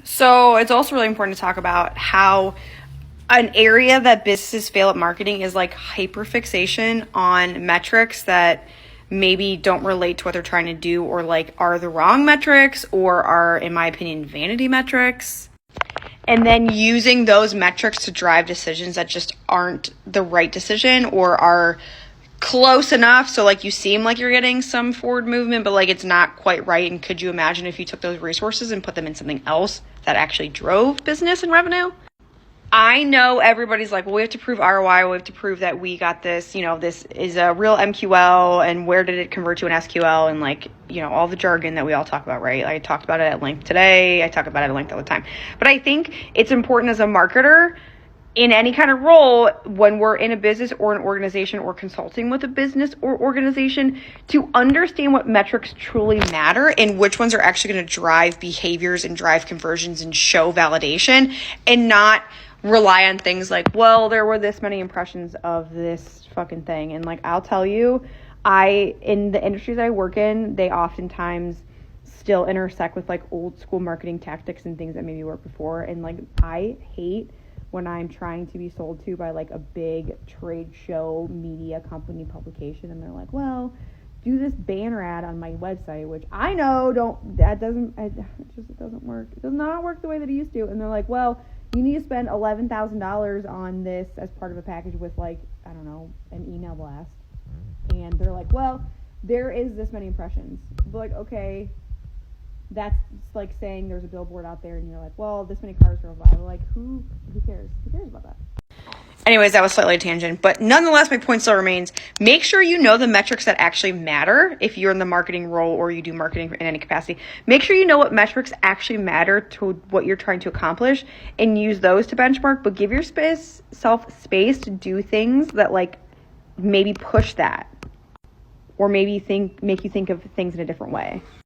So it's also really important to talk about how an area that businesses fail at marketing is like hyper-fixation on metrics that maybe don't relate to what they're trying to do, or like are the wrong metrics, or are, in my opinion, vanity metrics. And then using those metrics to drive decisions that just aren't the right decision or are close enough. So like you seem like you're getting some forward movement, but like it's not quite right. And could you imagine if you took those resources and put them in something else that actually drove business and revenue? I know everybody's like, well, we have to prove ROI. We have to prove that we got this, this is a real MQL, and where did it convert to an SQL, and like, all the jargon that we all talk about, right? I talked about it at length today. I talk about it at length all the time. But I think it's important as a marketer in any kind of role, when we're in a business or an organization or consulting with a business or organization, to understand what metrics truly matter and which ones are actually going to drive behaviors and drive conversions and show validation, and not rely on things like, well, there were this many impressions of this fucking thing. And like, I'll tell you, in the industries I work in, they oftentimes still intersect with like old school marketing tactics and things that maybe worked before. And like, I hate when I'm trying to be sold to by like a big trade show media company publication, and they're like, well, do this banner ad on my website, which I know it doesn't work. It does not work the way that it used to. And they're like, well, you need to spend $11,000 on this as part of a package with like, I don't know, an email blast. And they're like, well, there is this many impressions. But like, okay, that's like saying there's a billboard out there and you're like, well, this many cars drove by. Like, who cares? Who cares about that? Anyways, that was slightly a tangent, but nonetheless, my point still remains. Make sure you know the metrics that actually matter if you're in the marketing role or you do marketing in any capacity. Make sure you know what metrics actually matter to what you're trying to accomplish and use those to benchmark, but give yourself space to do things that like maybe push that, or maybe make you think of things in a different way.